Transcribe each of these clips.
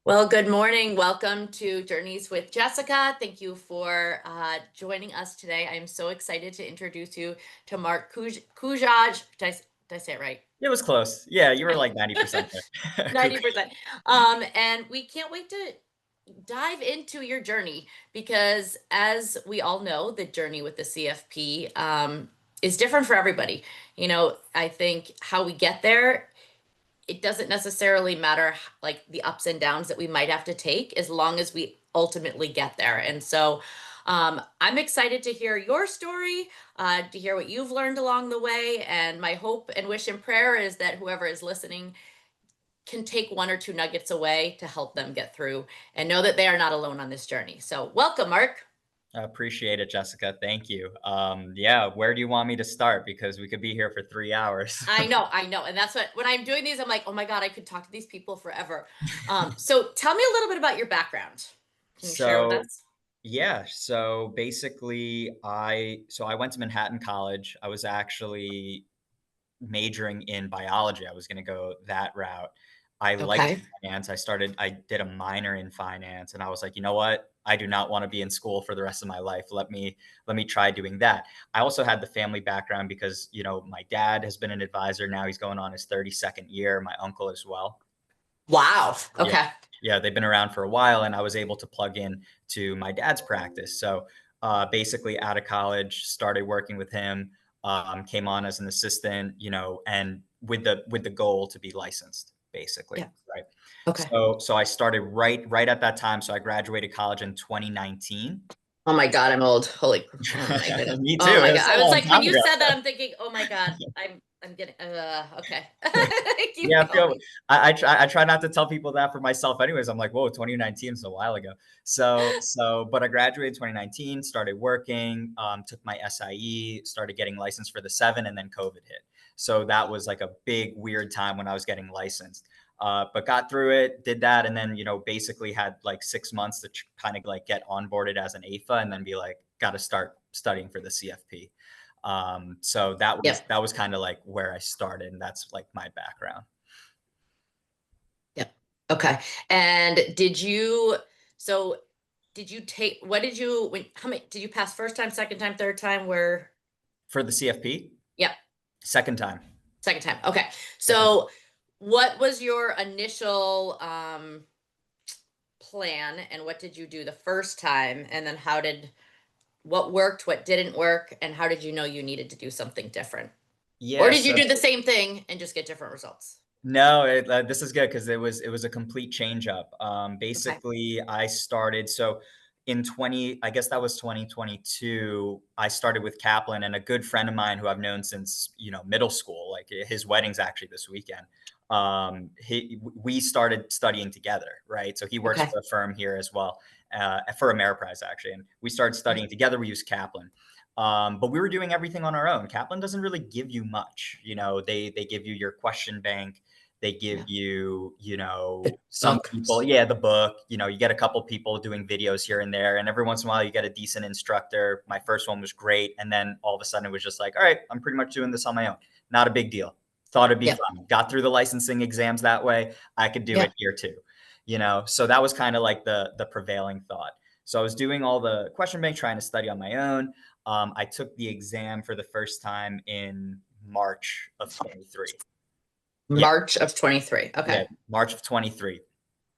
Well, good morning. Welcome to Journeys with Jessica. Thank you for joining us today. I'm so excited to introduce you to Mark Cukaj. Did I say it right? It was close. Yeah, you were like 90% there. Cool. 90%. And we can't wait to dive into your journey because, as we all know, the journey with the CFP is different for everybody. I think how we get there, it doesn't necessarily matter like the ups and downs that we might have to take as long as we ultimately get there. And so I'm excited to hear your story, to hear what you've learned along the way. And my hope and wish and prayer is that whoever is listening can take one or two nuggets away to help them get through and know that they are not alone on this journey. So welcome, Mark. I appreciate it, Jessica. Thank you. Yeah, where do you want me to start? Because we could be here for 3 hours. I know. And that's what, when I'm doing these, I'm like, oh my God, I could talk to these people forever. So tell me a little bit about your background. Can you share with So us? yeah, so basically I went to Manhattan College. I was actually majoring in biology. I was going to go that route. I liked Okay. finance. I did a minor in finance and I was like, you know what? I do not want to be in school for the rest of my life. Let me try doing that. I also had the family background because, my dad has been an advisor. Now he's going on his 32nd year, my uncle as well. Wow. Yeah. Okay. Yeah, they've been around for a while and I was able to plug in to my dad's practice. So, basically out of college, started working with him, came on as an assistant, and with the goal to be licensed, basically, Yeah. right? Okay. So I started right at that time. So I graduated college in 2019. Oh my God, I'm old. Oh my goodness. Me Oh too. my God. It's a I was long like, when time you ago. said that, I'm thinking, oh my God, I'm getting, okay. Yeah, Keep I feel going. I try not to tell people that for myself anyways. I'm like, whoa, 2019 is a while ago. But I graduated in 2019, started working, took my SIE, started getting licensed for the 7, and then COVID hit. So that was like a big weird time when I was getting licensed. But got through it, did that, and then basically had like 6 months to kind of like get onboarded as an AFA, and then be like, got to start studying for the CFP. So that was Yep. that was kind of like where I started, and that's like my background. Yep. Okay. And so did you take, what did you, how many, did you pass first time, second time, third time? Where? For the CFP, Yep. second time. Second time. Okay. Second. So what was your initial plan and what did you do the first time? And then what worked, what didn't work, and how did you know you needed to do something different? Or Yeah, did you so do the same thing and just get different results? no, this is good because it was a complete change up. Okay. Basically, I started in 20, I guess that was 2022. I started with Kaplan, and a good friend of mine who I've known since middle school. Like his wedding's actually this weekend. We started studying together, right? So he works Okay. for a firm here as well, for Ameriprise actually, and we started studying together. We used Kaplan. But we were doing everything on our own. Kaplan doesn't really give you much. They give you your question bank. They give Yeah. you, The some book. people, yeah, the book, you get a couple people doing videos here and there. And every once in a while you get a decent instructor. My first one was great. And then all of a sudden it was just like, all right, I'm pretty much doing this on my own. Not a big deal. Thought it'd be Yeah. fun. Got through the licensing exams that way. I could do Yeah. it here too. So that was kind of like the prevailing thought. So I was doing all the question bank, trying to study on my own. I took the exam for the first time in March of 23. Yeah, March of 23. yeah, Okay. March of 23.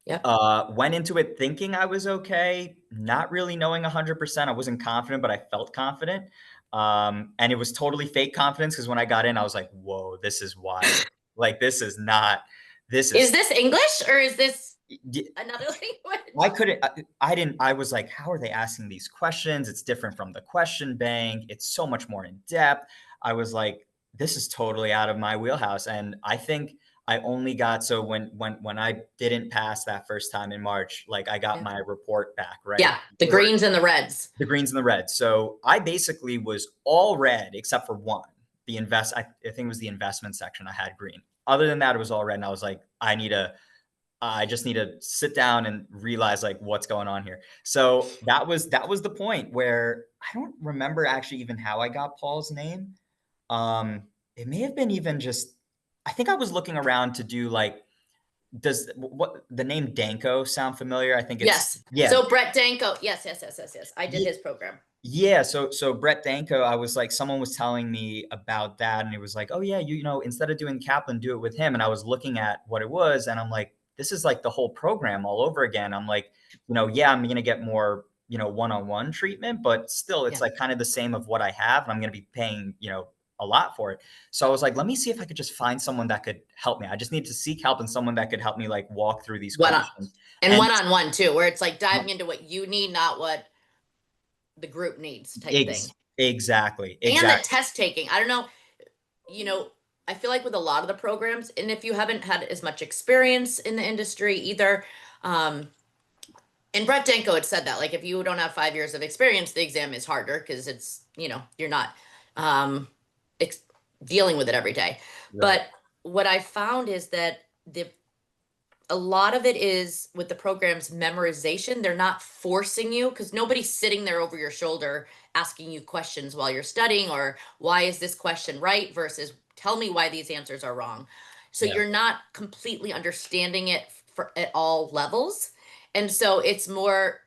Yep. Went into it thinking I was okay, not really knowing 100%. I wasn't confident, but I felt confident. And it was totally fake confidence because when I got in, I was like, whoa, this is wild. Like, this is not, this Is is, this English or is this y- another I language? couldn't, I didn't, I was like, how are they asking these questions? It's different from the question bank. It's so much more in depth. I was like, this is totally out of my wheelhouse. And I think I only got, so when I didn't pass that first time in March, like I got Yeah. my report back, right? Yeah. The There were greens and the reds. the greens and the reds. So I basically was all red except for one. I think it was the investment section. I had green. Other than that, it was all red. And I was like, I just need to sit down and realize like what's going on here. So that was the point where I don't remember actually even how I got Paul's name. It may have been even just I think I was looking around to do like what the name Danko sound familiar? I think it's Yes. yeah. So Brett Danko. Yes, yes, yes, yes, yes. I did his program. Yeah, so Brett Danko, I was like, someone was telling me about that, and it was like, oh yeah, you know, instead of doing Kaplan, do it with him. And I was looking at what it was, and I'm like, this is like the whole program all over again. I'm like, you know, yeah, I'm gonna get more, you know, one-on-one treatment, but still, it's Yeah. like kind of the same of what I have, and I'm gonna be paying, you know, a lot for it. So I was like, let me see if I could just find someone that could help me. I just need to seek help and someone that could help me like walk through these One on questions. and And one on one too, where it's like diving into what you need, not what the group needs type thing. exactly, And that exactly. test taking. I don't know, you know, I feel like with a lot of the programs, and if you haven't had as much experience in the industry either, um, and Brett Denko had said that, like, if you don't have 5 years of experience, the exam is harder because it's, you know, you're not um, ex- dealing with it every day. Right. But what I found is that the a lot of it is with the program's memorization. They're not forcing you because nobody's sitting there over your shoulder asking you questions while you're studying or why is this question right versus tell me why these answers are wrong. So Yeah. you're not completely understanding it for at all levels. And so it's more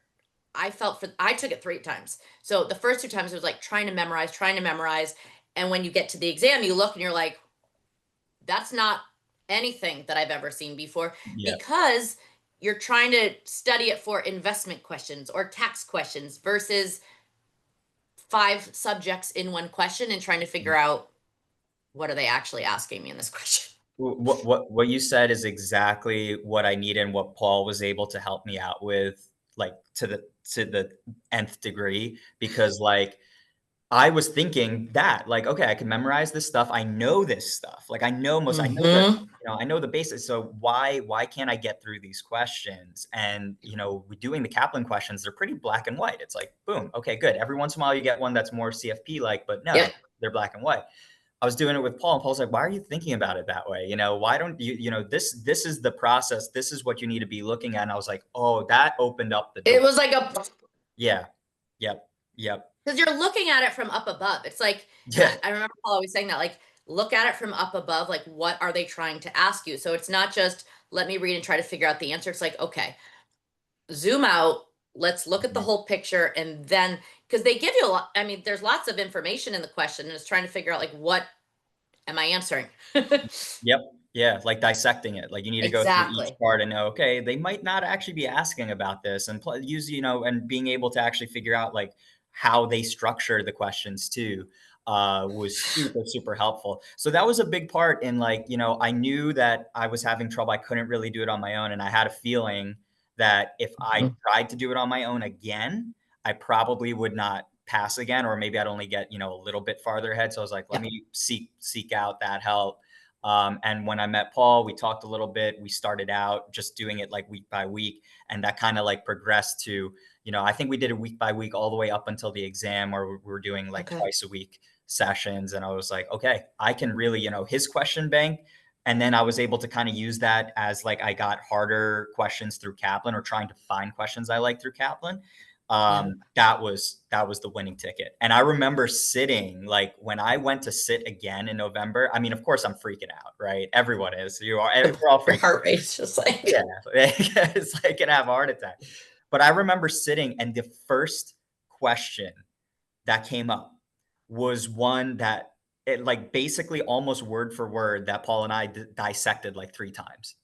I felt for I took it 3 times. So the first 2 times it was like trying to memorize. And when you get to the exam, you look and you're like, that's not anything that I've ever seen before Yeah. because you're trying to study it for investment questions or tax questions versus 5 subjects in one question and trying to figure out what are they actually asking me in this question. What you said is exactly what I need and what Paul was able to help me out with, like, to the nth degree, because, like, I was thinking that, like, okay, I can memorize this stuff. I know this stuff. Like, I know the, Mm-hmm. you know, I know the basics. So why can't I get through these questions? And, you know, doing the Kaplan questions, they're pretty black and white. It's like, boom, okay, good. Every once in a while you get one that's more CFP like, but no, Yep. they're black and white. I was doing it with Paul, and Paul's like, "Why are you thinking about it that way? You know, why don't you, you know, this is the process. This is what you need to be looking at." And I was like, "Oh, that opened up the It door." was like a Yeah. Yep. Yep. because you're looking at it from up above. It's like, and Yeah. I remember Paul always saying that, like, look at it from up above. Like, what are they trying to ask you? So it's not just let me read and try to figure out the answer. It's like, okay, zoom out, let's look at the Mhm. whole picture, and then because they give you a lot. I mean, there's lots of information in the question, and it's trying to figure out like what am I answering. Yep. Yeah, like dissecting it. Like you need to go through each Exactly. part and know, okay, they might not actually be asking about this, and use, you know, and being able to actually figure out like how they structure the questions too, was super helpful. So that was a big part in, like, you know, I knew that I was having trouble. I couldn't really do it on my own, and I had a feeling that if I Mhm. tried to do it on my own again, I probably would not pass again, or maybe I'd only get, you know, a little bit farther ahead. So I was like, let Yeah. me seek out that help. And when I met Paul, we talked a little bit. We started out just doing it like week by week, and that kind of like progressed to, you know, I think we did it week by week all the way up until the exam, where we were doing like Okay. twice a week sessions. And I was like, okay, I can really, you know, his question bank. And then I was able to kind of use that as like I got harder questions through Kaplan, or trying to find questions I like through Kaplan. Yeah. That was the winning ticket. And I remember sitting, like, when I went to sit again in November. I mean, of course I'm freaking out, right? Everyone is. We're all Your freaking heart out. rate's just Yeah. like It's like gonna have a heart attack. But I remember sitting, and the first question that came up was one that, it like basically almost word for word, that Paul and I dissected like 3 times.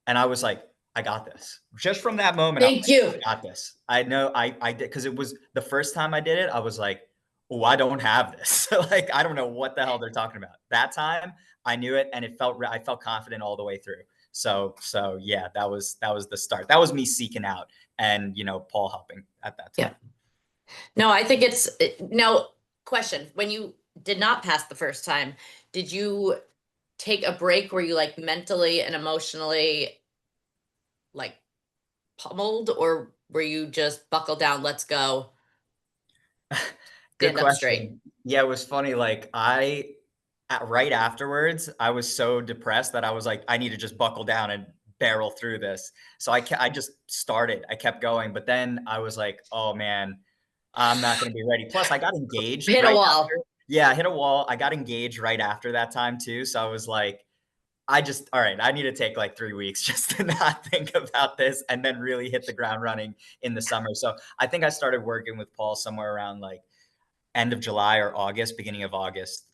And I was like, I got this. Just from that moment, I was thank you. like, I got this. I know I did, because it was the first time I did it. I was like, oh, I don't have this. Like, I don't know what the hell they're talking about. That time I knew it, and I felt confident all the way through. So yeah, that was the start. That was me seeking out, and, you know, Paul helping at that Yeah. time. No, I think it's now question. When you did not pass the first time, did you take a break where you like mentally and emotionally like pummeled, or were you just buckle down, let's go, Good stand up straight? question. Yeah, it was funny. Like, right afterwards, I was so depressed that I was like, I need to just buckle down and barrel through this. So I just started. I kept going, but then I was like, oh man, I'm not going to be ready. Plus, I got engaged Hit a right wall. after. Yeah, I hit a wall. I got engaged right after that time too. So I was like, all right, I need to take like 3 weeks just to not think about this and then really hit the ground running in the summer. So I think I started working with Paul somewhere around like end of July or August, beginning of August.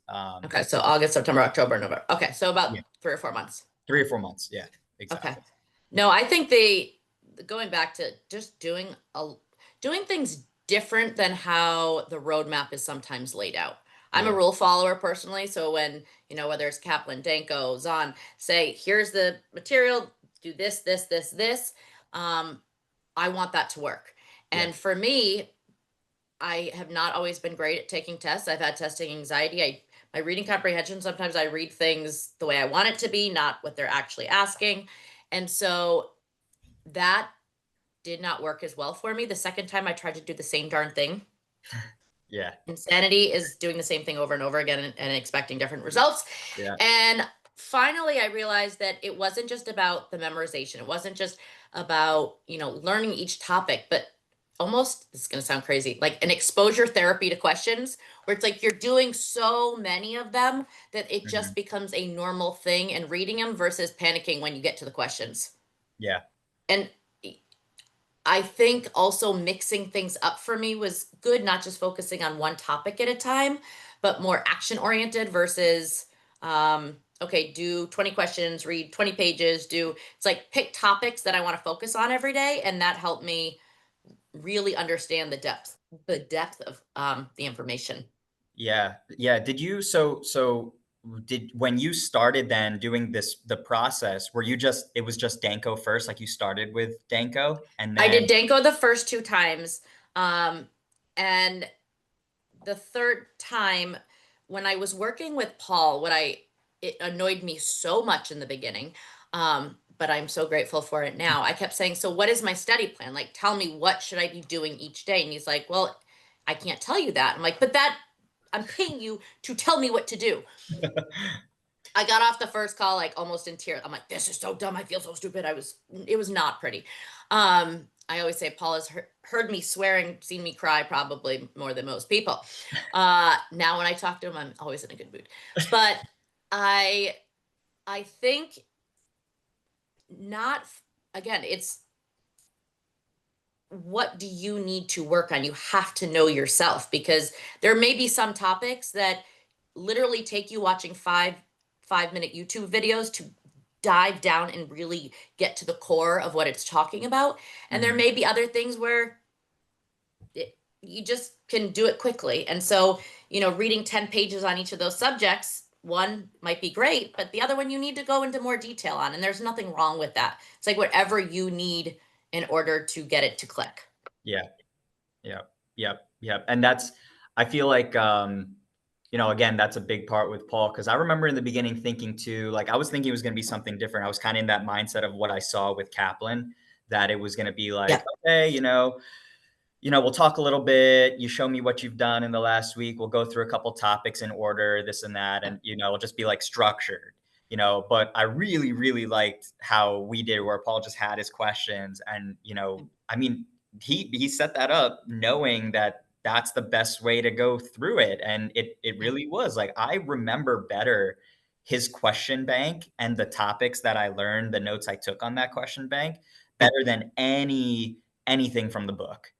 Okay, so August, September, October, November. Okay, so about Yeah, 3 or 4 months. 3 or 4 months. Yeah, Okay. exactly. No, I think they going back to just doing things different than how the roadmap is sometimes laid out. I'm a Yeah. rule follower personally, so when, whether it's Kaplan, Danko, Zahn, say, here's the material, do this, this, this, this, um, I want that to work. Yeah. And for me, I have not always been great at taking tests. I've had testing anxiety. My reading comprehension, sometimes I read things the way I want it to be, not what they're actually asking. And so that did not work as well for me. The second time I tried to do the same darn thing. Yeah. Insanity is doing the same thing over and over again and expecting different results. Yeah. And finally, I realized that it wasn't just about the memorization. It wasn't just about, learning each topic, but almost, this is going to sound crazy, like an exposure therapy to questions where it's like you're doing so many of them that it just Mhm. becomes a normal thing and reading them versus panicking when you get to the questions. Yeah. And I think also mixing things up for me was good, not just focusing on one topic at a time, but more action oriented versus, okay, do 20 questions, read 20 pages, it's like pick topics that I want to focus on every day. And that helped me really understand the depth of the information. Yeah. Yeah. Did you so did when you started then doing the process, were you just it was just Danko first, like you started with Danko and I then did Danko the first 2 times. Um, and the third time when I was working with Paul, it annoyed me so much in the beginning. But I'm so grateful for it now. I kept saying, "So what is my study plan? Like, tell me what should I be doing each day?" And he's like, "Well, I can't tell you that." I'm like, "But I'm paying you to tell me what to do." I got off the first call like almost in tears. I'm like, "This is so dumb. I feel so stupid." It was not pretty. I always say Paul has heard me swearing, seen me cry probably more than most people. Now when I talk to him, I'm always in a good mood. But I, I think not, again, it's what do you need to work on? You have to know yourself because there may be some topics that literally take you watching five-minute YouTube videos to dive down and really get to the core of what it's talking about. And there Mhm. may be other things where you just can do it quickly. And so, reading 10 pages on each of those subjects, one might be great, but the other one you need to go into more detail on. And there's nothing wrong with that. It's like whatever you need in order to get it to click. Yeah. Yep. Yep. Yep. And that's I feel like again, that's a big part with Paul because I remember in the beginning thinking too, like I was thinking it was going to be something different. I was kind of in that mindset of what I saw with Kaplan, that it was going to be like, Yeah. okay, we'll talk a little bit. You show me what you've done in the last week. We'll go through a couple topics in order, this and that, and it'll just be like structured. But I really, really liked how we did, where Paul just had his questions, and I mean, he set that up knowing that that's the best way to go through it, and it Yeah. really was. Like I remember better his question bank and the topics that I learned, the notes I took on that question bank, Yeah. better than anything from the book.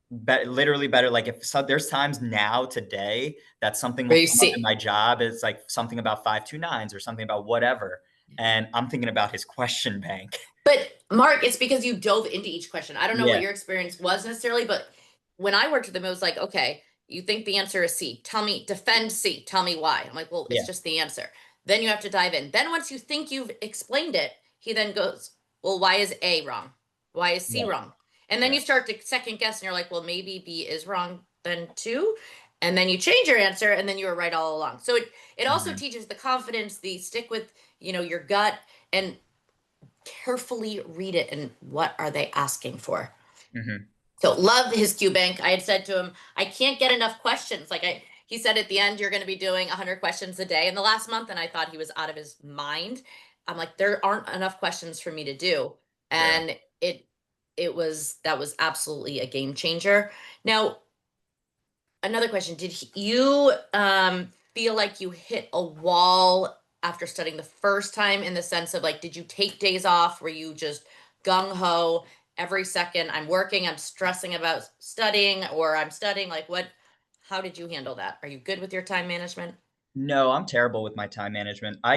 Literally better. Like if so, there's times now today that something will Where you come up in see. my job. It's like something about 529s or something about whatever. And I'm thinking about his question bank. But Mark, it's because you dove into each question. I don't know what Yeah. your experience was necessarily, but when I worked with them, it was like, okay, you think the answer is C. Tell me, defend C. Tell me why. I'm like, well, it's Yeah. just the answer. Then you have to dive in. Then once you think you've explained it, he then goes, well, why is A wrong? Why is C Right. wrong? And then Right. you start to second guess and you're like, well, maybe B is wrong then too. And then you change your answer and then you were right all along. So it also Mhm. teaches the confidence, the stick with, your gut and carefully read it and what are they asking for. Mhm. So love his Q bank. I had said to him, I can't get enough questions. He said at the end, you're going to be doing 100 questions a day in the last month. And I thought he was out of his mind. I'm like, there aren't enough questions for me to do. Yeah. And that was absolutely a game changer. Now, another question, did you feel like you hit a wall after studying the first time, in the sense of like, did you take days off? Were you just gung ho every second? I'm working, I'm stressing about studying, or I'm studying. Like, what, how did you handle that? Are you good with your time management? No, I'm terrible with my time management. I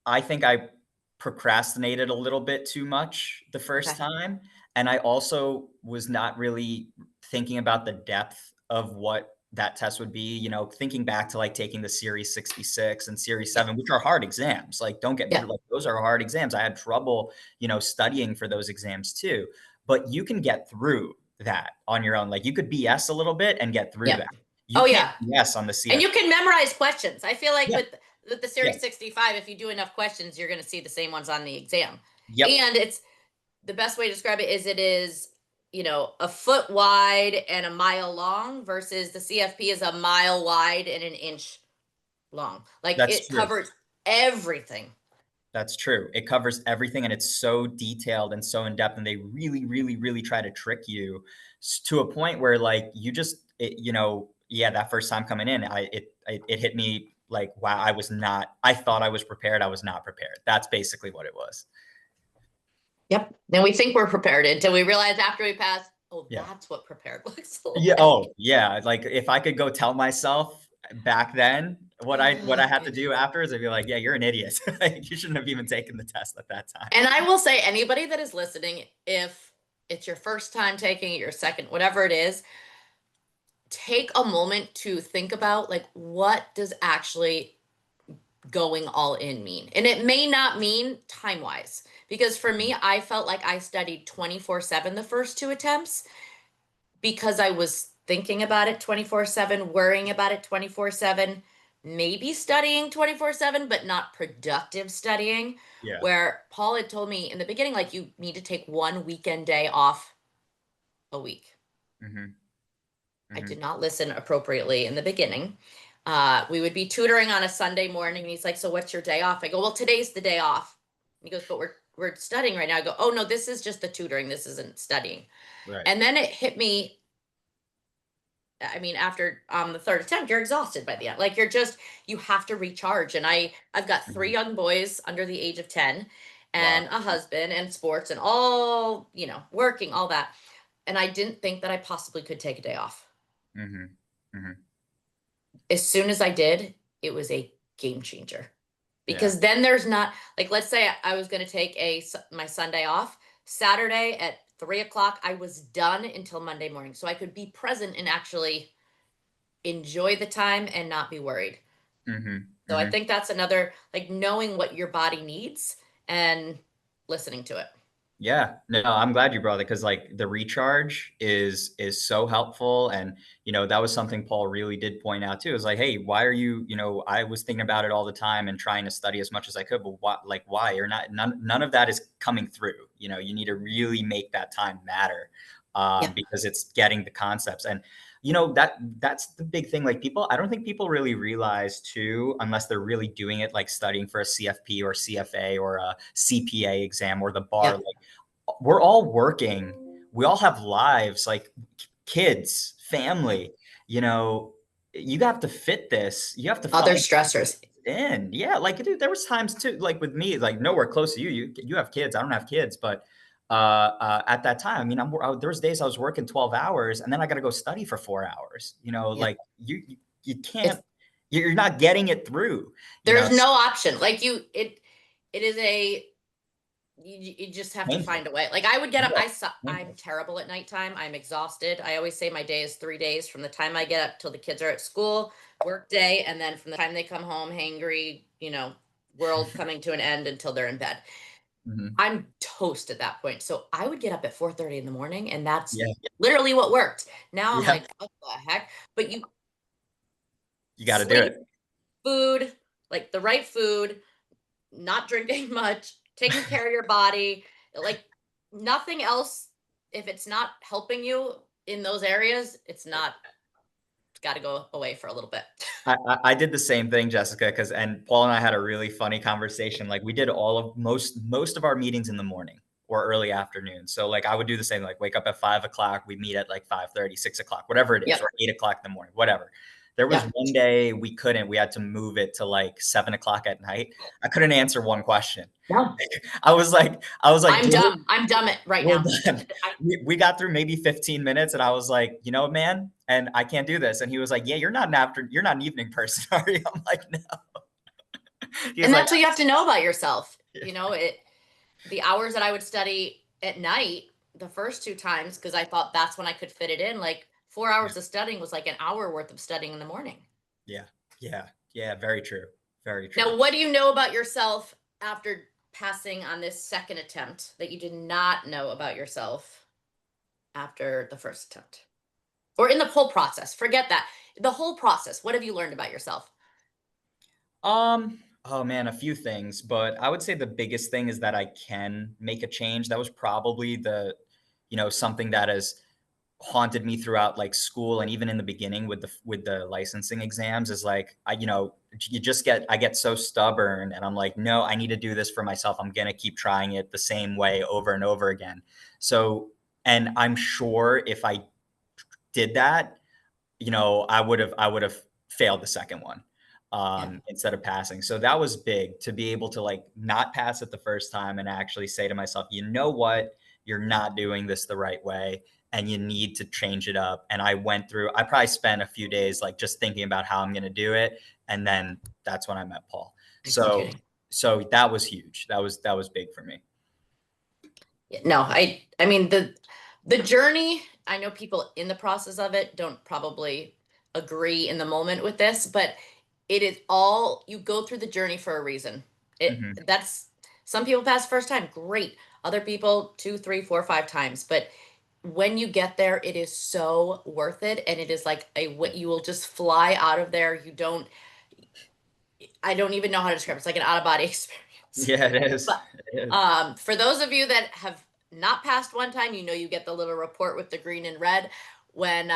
I think I procrastinated a little bit too much the first Okay. time, and I also was not really thinking about the depth of what that test would be, thinking back to, like, taking the Series 66 and Series Yeah. 7, which are hard exams, like, don't get me Yeah. like, those are hard exams. I had trouble, studying for those exams too, but you can get through that on your own, like, you could BS a little bit and get through Yeah. that. You Oh can't yeah. BS on the And you CFP. can memorize questions. I feel like Yeah, with the yeah, Series 65, if you do enough questions, you're going to see the same ones on the exam. yep, And it's the best way to describe it is, it is, a foot wide and a mile long, versus the CFP is a mile wide and an inch long. Like, that's it true. covers everything. That's true. It covers everything and it's so detailed and so in depth, and they really, really, really try to trick you to a point where like you just, yeah, that first time coming in, it hit me like, wow, I thought I was prepared. I was not prepared. That's basically what it was. Yep. Then we think we're prepared until we realize after we pass, oh, Yeah. that's what prepared looks Yeah. like. Oh, yeah. Like if I could go tell myself back then what I Oh, had to do goodness. afterwards, I'd be like, yeah, you're an idiot. Like, you shouldn't have even taken the test at that time. And I will say, anybody that is listening, if it's your first time taking it, your second, whatever it is, take a moment to think about, like, what does actually going all in mean? And it may not mean time wise, because for me, I felt like I studied 24/7 the first two attempts, because I was thinking about it 24/7, worrying about it 24/7, maybe studying 24/7, but not productive studying. Yeah. Where Paul had told me in the beginning, like, you need to take one weekend day off a week. Hmm. I Hmm. did not listen appropriately in the beginning. We would be tutoring on a Sunday morning, and he's like, "So what's your day off?" I go, "Well, today's the day off." He goes, "But we're studying right now." I go, "Oh no, this is just the tutoring. This isn't studying." Right. And then it hit me. I mean, after the third attempt, you're exhausted by the end. Like, you have to recharge. And I've got three Mhm. young boys under the age of 10, Wow. and a husband, and sports, and all, working, all that. And I didn't think that I possibly could take a day off. Mhm. Mhm. As soon as I did, it was a game changer. Yeah. Because then there's not, like, let's say I was going to take my Sunday off. Saturday at 3 o'clock, I was done until Monday morning. So I could be present and actually enjoy the time and not be worried. Mhm. So I Mhm. think that's another, like, knowing what your body needs and listening to it. Yeah. No, I'm glad you brought it because like the recharge is so helpful. And that was something Paul really did point out too. It was like, hey, why are you, I was thinking about it all the time and trying to study as much as I could, but why? You're not none of that is coming through. You need to really make that time matter. Yeah. Because it's getting the concepts. And that's the big thing. Like I don't think people really realize too, unless they're really doing it, like studying for a CFP or CFA or a CPA exam or the bar. Yeah. Like we're all working. We all have lives, like kids, Yeah. family. You know, you have to fit this. You have to Other find stressors. it in. Yeah, like dude, there was times too, like with me, like nowhere close to you. You have kids. I don't have kids, but at that time, I mean, there was days I was working 12 hours, and then I got to go study for 4 hours. Yeah. Like you It's can't. You're not getting it through. You know, There's it's no option. Like, it is you just have to painful. find a way. Like, I would get up. Yeah, I'm painful. terrible at nighttime. I'm exhausted. I always say my day is 3 days, from the time I get up till the kids are at school, work day, and then from the time they come home hangry, world coming to an end, until they're in bed. Mhm. I'm toast at that point. So I would get up at 4:30 in the morning, and that's Yeah, literally what worked. Now I'm yeah. like, what the heck? But You got to do sleep, it. food, like the right food, not drinking much, taking care of your body, like, nothing else. If it's not helping you in those areas, it's got to go away for a little bit. I did the same thing, Jessica, and Paul and I had a really funny conversation. Like we did all of most of our meetings in the morning or early afternoon. So like I would do the same, like wake up at 5 o'clock, we meet at like 5:30, 6 o'clock, whatever it is, Yep. or 8 o'clock in the morning, whatever. There was Yeah. one day we had to move it to like 7 o'clock at night. I couldn't answer one question. No, I was like, I'm dumb. I'm dumb at right we're now. done. We got through maybe 15 minutes and I was like, you know, man, and I can't do this. And he was like, yeah, you're not an evening person, are you? I'm like, no. He's And like, that's what you have to know about yourself. You know, the hours that I would study at night the first two times, because I thought that's when I could fit it in, like 4 hours of studying was like an hour worth of studying in the morning. yeah, yeah, yeah, very true. Very true. Now, what do you know about yourself after passing on this second attempt that you did not know about yourself after the first attempt? Or in the whole process? Forget that. The whole process. What have you learned about yourself? Oh man, a few things, but I would say the biggest thing is that I can make a change. That was probably something that has haunted me throughout like school and even in the beginning with the licensing exams is like I get so stubborn and I'm like, no, I need to do this for myself. I'm going to keep trying it the same way over and over again. So, and I'm sure if I did that, I would have failed the second one Yeah, instead of passing. So that was big to be able to like not pass it the first time and actually say to myself, you know what, you're not doing this the right way and you need to change it up. And I probably spent a few days like just thinking about how I'm going to do it. And then that's when I met Paul. So, executing. so that was huge. That was big for me. No, I mean the journey, I know people in the process of it don't probably agree in the moment with this, but it is all you go through the journey for a reason. It Hmm. that's some people pass first time, great. Other people two, three, four, five times. But when you get there, it is so worth it. And it is like what you will just fly out of there. I don't even know how to describe it. It's like an out of body experience. Yeah, it is. But It is. for those of you that have not passed one time, you know you get the little report with the green and red when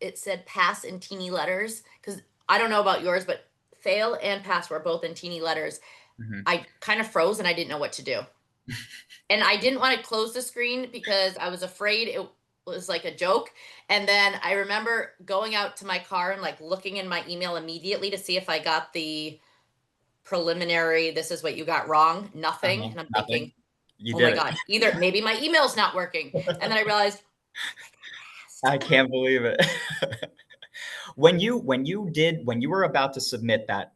it said pass in teeny letters. Because I don't know about yours, but fail and pass were both in teeny letters. Mhm. I kind of froze and I didn't know what to do. And I didn't want to close the screen because I was afraid it was like a joke. And then I remember going out to my car and like looking in my email immediately to see if I got the preliminary, this is what you got wrong, nothing. Uh-huh. And I'm thinking, Nothing. You oh my did it. God, either maybe my email's not working. And then I realized I can't believe it. When you were about to submit that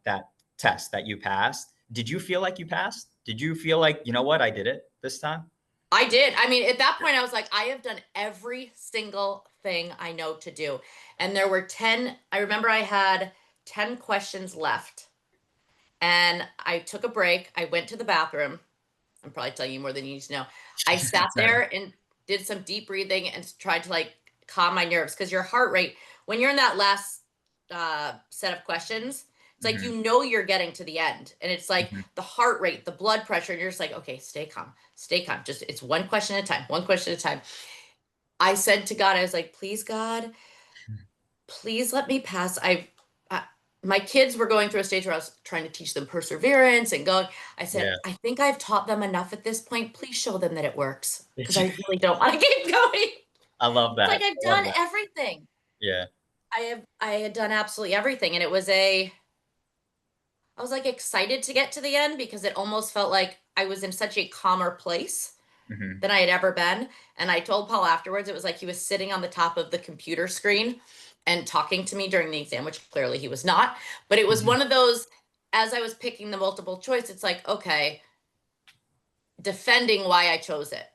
test that you passed, did you feel like you passed? Did you feel like, you know what, I did it this time? I did. I mean, at that point, I was like, I have done every single thing I know to do. And there were 10, I remember I had 10 questions left. And I took a break. I went to the bathroom. I'm probably telling you more than you need to know. I sat there and did some deep breathing and tried to like calm my nerves because your heart rate, when you're in that last set of questions, it's like Mhm, you know you're getting to the end. And it's like mhm. the heart rate, the blood pressure, and you're just like, okay, stay calm, stay calm. Just it's one question at a time, one question at a time. I said to God, I was like, please, God, please let me pass. My kids were going through a stage where I was trying to teach them perseverance and going. I said, Yeah. I think I've taught them enough at this point. Please show them that it works because I really don't want to keep going. I love It's like that. I've I love done that. everything. Yeah. I had done absolutely everything, and I was like excited to get to the end because it almost felt like I was in such a calmer place Mhm, than I had ever been. And I told Paul afterwards, it was like he was sitting on the top of the computer screen and talking to me during the exam, which clearly he was not. But it was mhm, one of those, as I was picking the multiple choice, it's like, okay, defending why I chose it.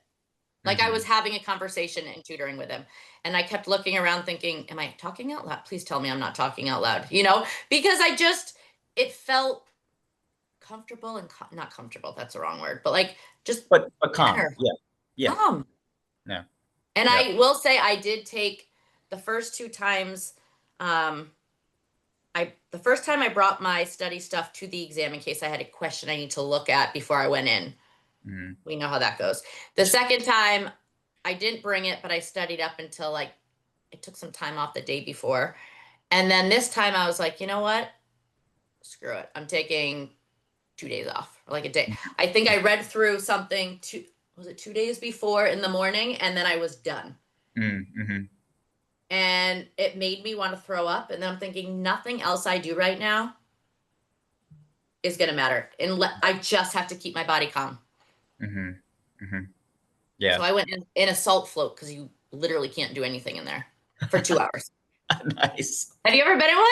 Like I was mhm. having a conversation and tutoring with him. And I kept looking around thinking, am I talking out loud? Please tell me I'm not talking out loud, because it felt comfortable and not comfortable. That's the wrong word, but like just But calm. better, Yeah. Yeah. calm. Yeah. And Yeah. I will say I did take the first two times. The first time I brought my study stuff to the exam in case I had a question I need to look at before I went in. Mhm. We know how that goes. The second time I didn't bring it, but I studied up until like I took some time off the day before. And then this time I was like, you know what? Screw it. I'm taking 2 days off, or like a day. I think I read through something was it 2 days before in the morning, and then I was done. Mm, mhm. and it made me want to throw up. And then I'm thinking, nothing else I do right now is going to matter. And I just have to keep my body calm. Hmm. Hmm. So Yeah. I went in a salt float because you literally can't do anything in there for 2 hours. Nice. Have you ever been in one?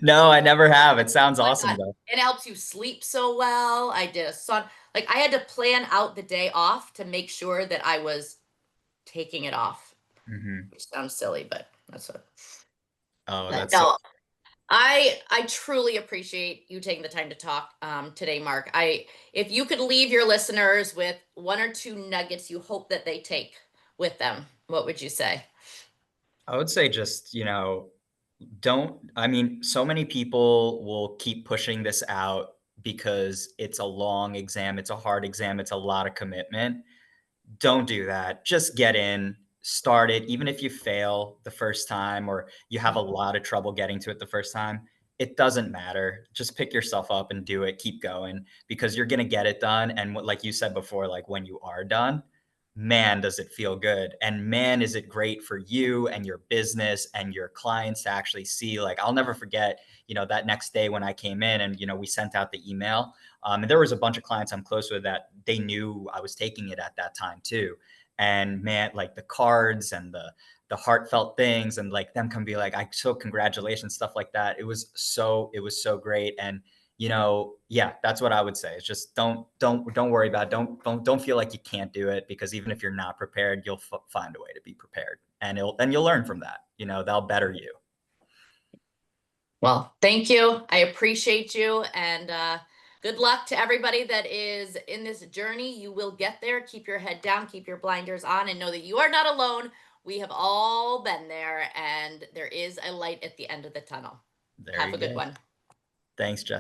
No, I never have. It sounds Oh my awesome God. though. It helps you sleep so well. I did a like I had to plan out the day off to make sure that I was taking it off, Hmm. which sounds silly, but that's what. Oh, But that's so. no, I truly appreciate you taking the time to talk today, Mark. If you could leave your listeners with one or two nuggets you hope that they take with them, what would you say? I would say just, don't, I mean, so many people will keep pushing this out because it's a long exam, it's a hard exam, it's a lot of commitment. Don't do that. Just get in, start it. Even if you fail the first time or you have a lot of trouble getting to it the first time, it doesn't matter. Just pick yourself up and do it. Keep going because you're going to get it done. And what, like you said before, like when you are done, man, does it feel good. And man, is it great for you and your business and your clients to actually see. Like, I'll never forget, that next day when I came in and, we sent out the email. And there was a bunch of clients I'm close with that they knew I was taking it at that time too. And man, like the cards and the heartfelt things and like them can be like, I so congratulations, stuff like that. It was so great. And yeah, that's what I would say. It's just don't worry about it. Don't feel like you can't do it because even if you're not prepared, you'll find a way to be prepared, and you'll learn from that. They'll better you. Well, thank you. I appreciate you. And good luck to everybody that is in this journey. You will get there. Keep your head down, keep your blinders on, and know that you are not alone. We have all been there, and there is a light at the end of the tunnel. There Have you a good go. one. Thanks, Jess.